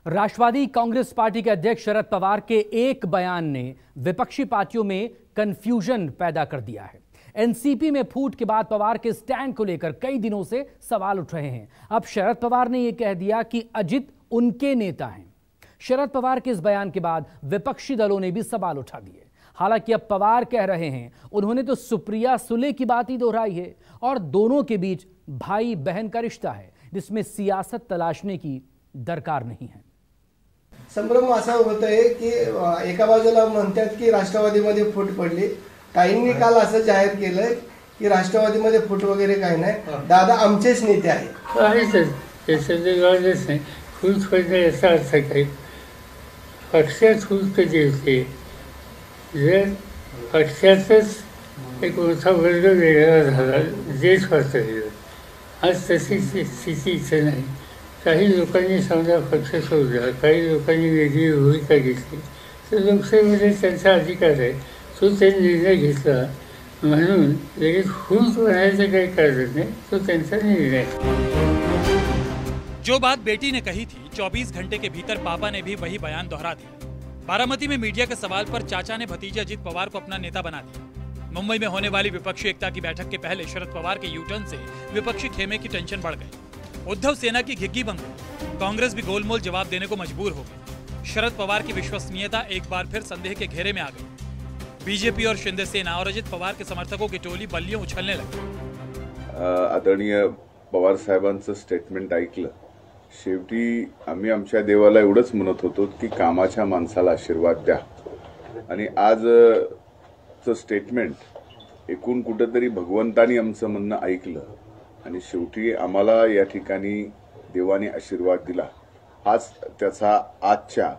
राष्ट्रवादी Congress party के अध्यक्ष शरद पवार के एक बयान ने विपक्षी पार्टियों में कंफ्यूजन पैदा कर दिया है। एनसीपी में फूट के बाद पवार के स्टैंड को लेकर कई दिनों से सवाल उठ रहे हैं। अब शरद पवार ने यह कह दिया कि अजित उनके नेता हैं। शरद पवार के इस बयान के बाद विपक्षी दलों ने भी सवाल उठा दिए। हालांकि अब पवार कह रहे हैं, उन्होंने तो सुप्रिया सुले की बात ही दोहराई है और दोनों के बीच भाई बहन का रिश्ता है, जिसमें सियासत तलाशने की दरकार नहीं है। संभ्रम असा होतोय की एका बाजूला म्हणतात की राष्ट्रवादीमध्ये फूट पडली, काहींनी काल असं जाहीर केलं की राष्ट्रवादीमध्ये फूट वगैरे काही नाही, दादा आमचेच नेते आहेत। फूट पडणे याचा अर्थ काय? पक्षात फूट कधी होते? जर पक्षातच एक मोठा वर्ग वेगळा झाला, देश वाचलेला, आज तशी स्थिती इथं नाही। काही लोकांनी समजा पक्ष सोडला, काही लोकांनी वेगळी भूमिका घेतली, तर लोकसभेमध्ये त्यांचा अधिकार आहे, तो त्यांनी निर्णय घेतला म्हणून लगेच फूट बनायचं काही कारण नाही, तो त्यांचा निर्णय। जो बात बेटी ने कही थी, 24 घंटे के भीतर पापा ने भी वही बयान दोहरा दिया। बारामती में मीडिया के सवाल पर चाचा ने भतीजे अजित पवार को अपना नेता बना दिया। मुंबई में होने वाली विपक्षी एकता की बैठक के पहले शरद पवार के यूटर्न से विपक्षी खेमे की टेंशन बढ़ गई। उद्धव सेना की घिग्गी बन गई। कांग्रेस भी गोलमोल जवाब देने को मजबूर हो गई। शरद पवार की विश्वसनीयता एक बार फिर संदेह के घेरे में आ गई। बीजेपी और शिंदे सेना और अजित पवार के समर्थकों की टोली बल्लियों उछलने लगी। आदरणीय पवार साहेबांचं स्टेटमेंट ऐकलं। शेवटी आम्ही आमच्या देवाला एवढंच म्हणत होतो की कामाच्या माणसाला आशीर्वाद द्या, आणि आजचं स्टेटमेंट एकूण कुठेतरी भगवंतानी आमचं म्हणणं ऐकलं आणि शेवटी आम्हाला या ठिकाणी देवाने आशीर्वाद दिला। हाच त्याचा आजच्या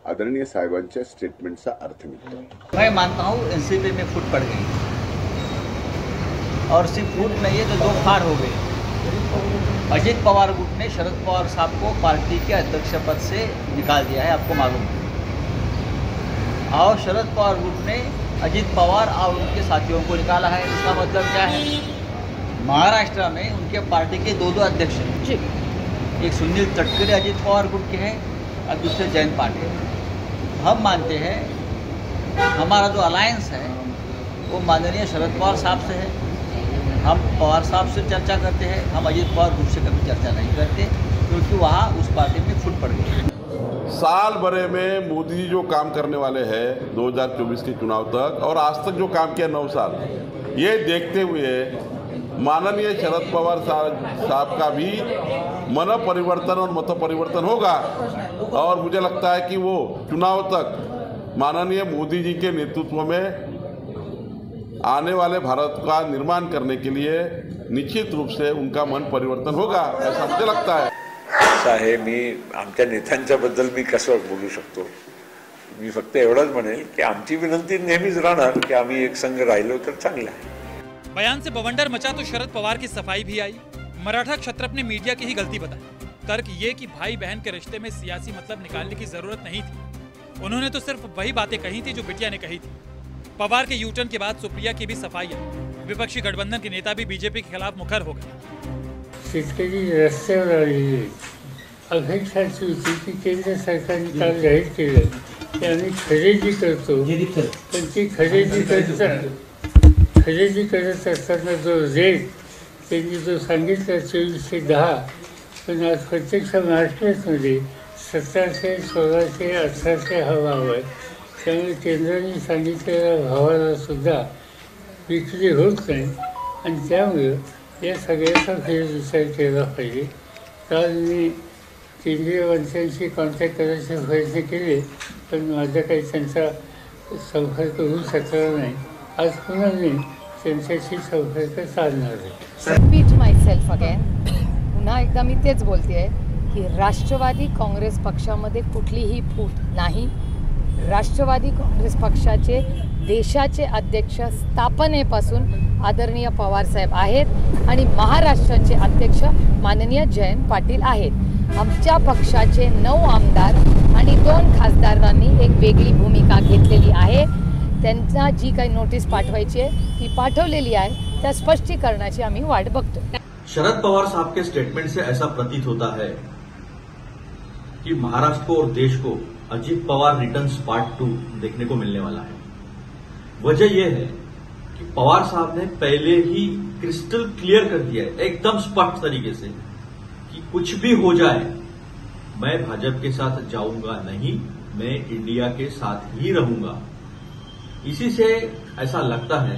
आदरणीय साहेबांच्या स्टेटमेंटचा अर्थ निघतो। मैं मानता हूँ एनसीपी में फूट पड़ गई, और सिर्फ फूट नहीं है तो दो फाड़ हो गए। अजित पवार गुट ने शरद पवार साहब को पार्टी के अध्यक्ष पद से निकाल दिया है, आपको मालूम है। और शरद पवार गुट ने अजित पवार और उनके साथियों को निकाला है। इसका मतलब क्या है? महाराष्ट्र में उनके पार्टी के दो अध्यक्ष हैं, एक सुनील तटकरे अजित पवार गुट के हैं और दूसरे जयंत पाटिल। हम मानते हैं हमारा जो अलायंस है वो माननीय शरद पवार साहब से है। हम पवार साहब से चर्चा करते हैं, हम अजित पवार ग्रुप से कभी चर्चा नहीं करते, क्योंकि वहाँ उस पार्टी में फूट पड़ गई। साल भरे में मोदी जी जो काम करने वाले हैं 2024 के चुनाव तक, और आज तक जो काम किया 9 साल, ये देखते हुए माननीय शरद पवार साहब का भी मन परिवर्तन और मत परिवर्तन होगा, और मुझे लगता है कि वो चुनाव तक माननीय मोदी जी के नेतृत्व में आने वाले भारत का निर्माण करने के लिए निश्चित रूप से उनका मन परिवर्तन होगा, ऐसा मुझे लगता है। साहेब, मी आमच्या नेत्यांच्याबद्दल मी कसं बोलू शकतो? मी फक्त एवढंच म्हणेल की आमची विनंती नेहमीच राहणार की आम्ही एक संघ राहिलो तर चांगलं आहे। बयान से बवंडर मचा तो शरद पवार की सफाई भी आई। मराठा क्षत्रप ने मीडिया की ही गलती बताई। तर्क ये कि भाई बहन के रिश्ते में सियासी मतलब निकालने की जरूरत नहीं थी। उन्होंने तो सिर्फ वही बातें कही थी जो बिटिया ने कही थी। पवार के यूटर्न के बाद सुप्रिया की भी सफाई है। विपक्षी गठबंधन के नेता भी बीजेपी के खिलाफ मुखर हो गए। शेतकरी रस्त्यावर आलेली अपेक्षाची होती की केंद्र सरकारने काल जाहीर केलं की आम्ही खरेदी करतो, पण ती खरेदी करत असताना जो रेट त्यांनी जो सांगितला 2410, पण आज प्रत्यक्ष मार्केटमध्ये 1700, 1600, 1800 हवा हवं। त्यामुळे केंद्राने सांगितलेल्या भावाला सुद्धा विक्री होत नाही, आणि त्यामुळे या सगळ्याचा फेरविचार केला पाहिजे। काल मी केंद्रीय मंत्र्यांशी कॉन्टॅक्ट करायचे प्रयत्न केले, पण माझा काही त्यांचा संपर्क होऊ शकला नाही। आज पुन्हा मी त्यांच्याशी संपर्क साधणार आहे। रिपीट माय सेल्फ अगेन, पुन्हा एकदा मी तेच बोलते आहे की राष्ट्रवादी काँग्रेस पक्षामध्ये कुठलीही फूट नाही। राष्ट्रवादी काँग्रेस पक्षाचे देशाचे अध्यक्ष स्थापनेपासून आदरणीय पवार साहेब आहेत आणि महाराष्ट्राचे अध्यक्ष माननीय जयंत पाटील आहेत। आमच्या पक्षाचे 9 आमदार आणि 2 खासदारांनी एक वेगळी भूमिका घेतलेली आहे। त्यांना जी काही नोटीस पाठवायची आहे ती पाठवलेली आहे, त्या स्पष्टीकरणाची आम्ही वाट बघतो। शरद पवार साहब के स्टेटमेंट से ऐसा प्रतीत होता है कि महाराष्ट्र को और देश को अजित पवार रिटर्न्स पार्ट 2 देखने को मिलने वाला है। वजह यह है कि पवार साहब ने पहले ही क्रिस्टल क्लियर कर दिया है एकदम स्पष्ट तरीके से कि कुछ भी हो जाए मैं भाजपा के साथ जाऊंगा नहीं, मैं इंडिया के साथ ही रहूंगा। इसी से ऐसा लगता है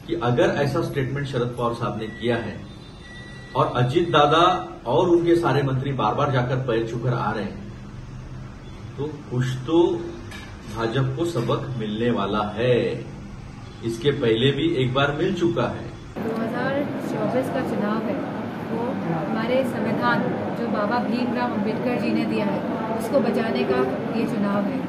कि अगर ऐसा स्टेटमेंट शरद पवार साहब ने किया है और अजित दादा और उनके सारे मंत्री बार बार जाकर पैर छूकर आ रहे हैं, तो कुछ तो भाजपा को सबक मिलने वाला है। इसके पहले भी एक बार मिल चुका है। 2024 का चुनाव है वो हमारे संविधान जो बाबा भीमराव अंबेडकर जी ने दिया है उसको बचाने का ये चुनाव है।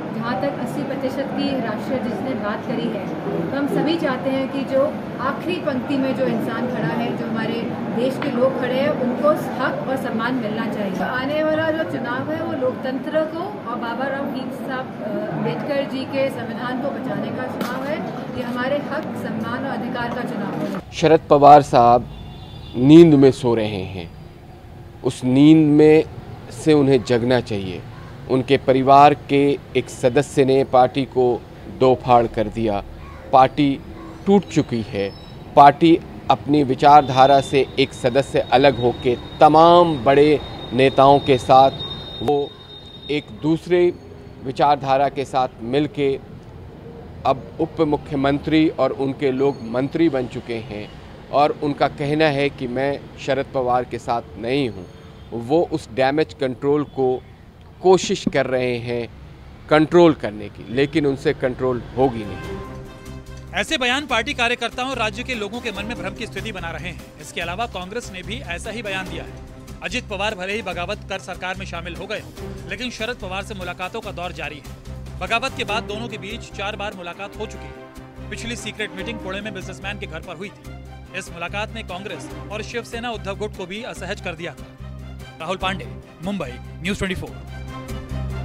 जहाँ तक 80% की राष्ट्रीय जिसने बात करी है, तो हम सभी चाहते हैं कि जो आखिरी पंक्ति में जो इंसान खड़ा है, जो हमारे देश के लोग खड़े हैं, उनको हक और सम्मान मिलना चाहिए। तो आने वाला जो चुनाव है वो लोकतंत्र को और बाबा राव अम्बेडकर जी के संविधान को बचाने का चुनाव है। ये हमारे हक, सम्मान और अधिकार का चुनाव है। शरद पवार साहब नींद में सो रहे हैं, उस नींद में से उन्हें जगना चाहिए। उनके परिवार के एक सदस्य ने पार्टी को दो फाड़ कर दिया, पार्टी टूट चुकी है। पार्टी अपनी विचारधारा से एक सदस्य अलग होकर तमाम बड़े नेताओं के साथ वो एक दूसरे विचारधारा के साथ मिलके अब उप मुख्यमंत्री और उनके लोग मंत्री बन चुके हैं और उनका कहना है कि मैं शरद पवार के साथ नहीं हूँ। वो उस डैमेज कंट्रोल को कोशिश कर रहे हैं कंट्रोल करने की, लेकिन उनसे कंट्रोल होगी नहीं। ऐसे बयान पार्टी कार्यकर्ताओं और राज्य के लोगों के मन में भ्रम की स्थिति बना रहे हैं। इसके अलावा कांग्रेस ने भी ऐसा ही बयान दिया है। अजित पवार भले ही बगावत कर सरकार में शामिल हो गए हों, लेकिन शरद पवार से मुलाकातों का दौर जारी है। बगावत के बाद दोनों के बीच 4 बार मुलाकात हो चुकी है। पिछली सीक्रेट मीटिंग पुणे में बिजनेसमैन के घर पर हुई थी। इस मुलाकात ने कांग्रेस और शिवसेना उद्धव गुट को भी असहज कर दिया था। राहुल पांडे, मुंबई, न्यूज़ 24।